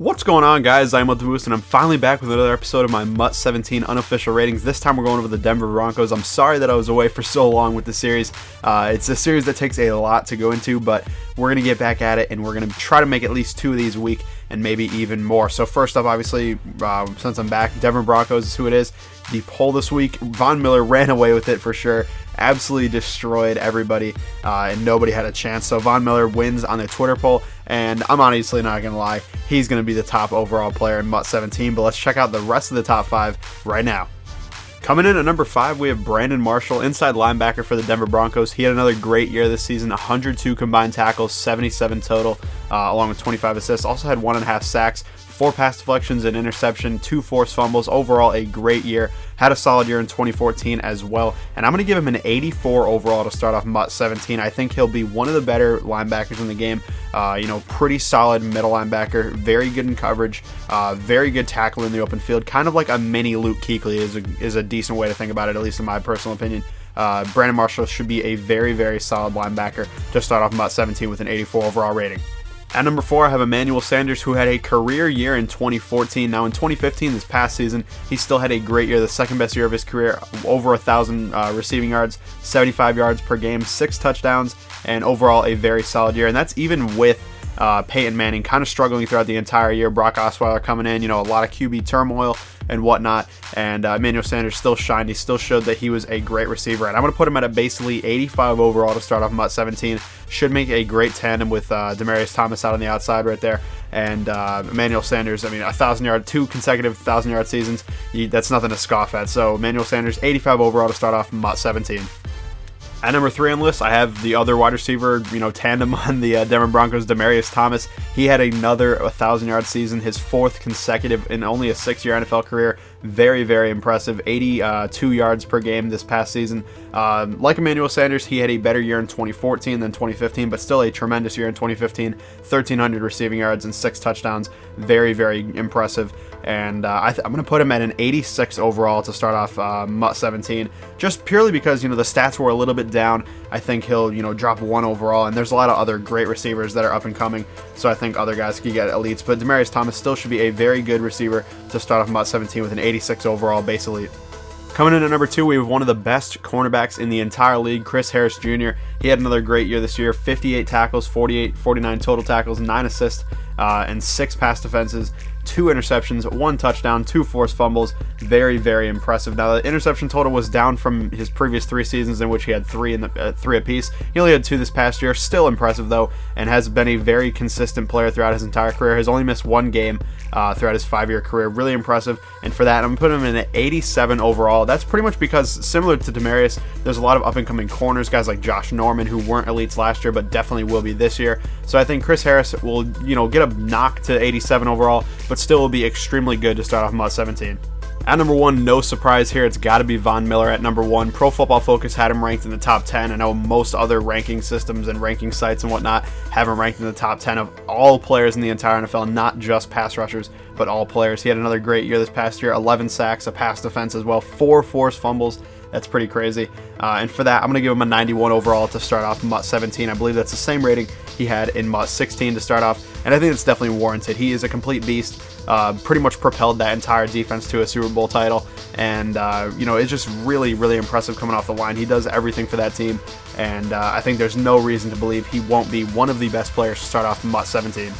What's going on, guys? I'm MUT and I'm finally back with another episode of my MUT 17 unofficial ratings. This time we're going over the Denver Broncos. I'm sorry that I was away for so long with the series. It's a series that takes a lot to go into, but we're going to get back at it, and we're going to try to make at least 2 of these a week, and maybe even more. So first up, obviously, since I'm back, Denver Broncos is who it is. The poll this week, Von Miller ran away with it for sure. Absolutely destroyed everybody, and nobody had a chance. So Von Miller wins on the Twitter poll, and I'm honestly not going to lie, he's going to be the top overall player in MUT 17, but let's check out the rest of the top 5 right now. Coming in at number 5, we have Brandon Marshall, inside linebacker for the Denver Broncos. He had another great year this season, 102 combined tackles, 77 total, along with 25 assists. Also had 1.5 sacks, 4 pass deflections, an interception, 2 forced fumbles. Overall, a great year. Had a solid year in 2014 as well. And I'm going to give him an 84 overall to start off MUT 17. I think he'll be one of the better linebackers in the game. Pretty solid middle linebacker, very good in coverage, very good tackle in the open field. Kind of like a mini Luke Kuechly is a decent way to think about it, at least in my personal opinion. Brandon Marshall should be a very, very solid linebacker to start off MUT 17 with an 84 overall rating. At number 4, I have Emmanuel Sanders, who had a career year in 2014. Now in 2015, this past season, he still had a great year, the second best year of his career, over 1,000 receiving yards, 75 yards per game, 6 touchdowns, and overall a very solid year. And that's even with Peyton Manning kind of struggling throughout the entire year. Brock Osweiler coming in, a lot of QB turmoil and whatnot, and Emmanuel Sanders still shined. He still showed that he was a great receiver, and I'm going to put him at a basically 85 overall to start off MUT 17. Should make a great tandem with Demaryius Thomas out on the outside right there, and Emmanuel Sanders. I mean, 2 consecutive 1,000-yard seasons. That's nothing to scoff at. So Emmanuel Sanders, 85 overall to start off MUT 17. At number 3 on the list, I have the other wide receiver, tandem on the Denver Broncos, Demaryius Thomas. He had another 1,000-yard season, his 4th consecutive in only a 6-year NFL career. Very, very impressive. 82 yards per game this past season. Like Emmanuel Sanders, he had a better year in 2014 than 2015, but still a tremendous year in 2015. 1,300 receiving yards and 6 touchdowns. Very, very impressive. And I'm going to put him at an 86 overall to start off MUT 17, just purely because, the stats were a little bit down. I think he'll, drop 1 overall, and there's a lot of other great receivers that are up and coming, so I think other guys could get elites. But Demaryius Thomas still should be a very good receiver to start off MUT 17 with an 86 overall base elite. Coming in at number 2, we have one of the best cornerbacks in the entire league, Chris Harris Jr. He had another great year this year, 58 tackles, 49 total tackles, 9 assists, and 6 pass defenses, 2 interceptions, 1 touchdown, 2 forced fumbles. Very, very impressive. Now, the interception total was down from his previous 3 seasons in which he had 3 apiece. He only had 2 this past year. Still impressive, though, and has been a very consistent player throughout his entire career. Has only missed 1 game throughout his 5-year career. Really impressive, and for that, I'm going to put him in an 87 overall. That's pretty much because, similar to Demaryius, there's a lot of up-and-coming corners, guys like Josh Norman, who weren't elites last year, but definitely will be this year. So I think Chris Harris will, get a knock to 87 overall, but still will be extremely good to start off MUT 17. At number 1, no surprise here, it's got to be Von Miller at number 1. Pro Football Focus had him ranked in the top 10. I know most other ranking systems and ranking sites and whatnot have him ranked in the top 10 of all players in the entire NFL, not just pass rushers, but all players. He had another great year this past year, 11 sacks, a pass defense as well, 4 forced fumbles. That's pretty crazy. And for that, I'm going to give him a 91 overall to start off MUT 17. I believe that's the same rating he had in MUT 16 to start off, and I think it's definitely warranted. He is a complete beast, pretty much propelled that entire defense to a Super Bowl title, and it's just really, really impressive coming off the line. He does everything for that team, and I think there's no reason to believe he won't be one of the best players to start off MUT 17.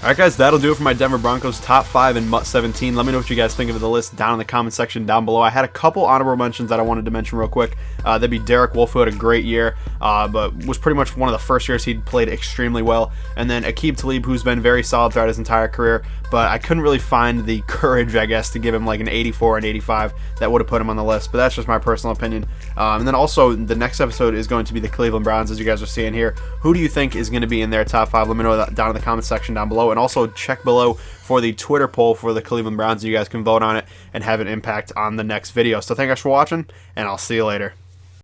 Alright guys, that'll do it for my Denver Broncos top 5 in MUT 17. Let me know what you guys think of the list down in the comment section down below. I had a couple honorable mentions that I wanted to mention real quick. That'd be Derek Wolfe, who had a great year, but was pretty much one of the first years he'd played extremely well. And then Aqib Talib, who's been very solid throughout his entire career, but I couldn't really find the courage, I guess, to give him like an 84 and 85 that would have put him on the list, but that's just my personal opinion. And then also, the next episode is going to be the Cleveland Browns, as you guys are seeing here. Who do you think is going to be in their top 5? Let me know that down in the comment section down below, and also check below for the Twitter poll for the Cleveland Browns. You guys can vote on it and have an impact on the next video. So thank you guys for watching, and I'll see you later.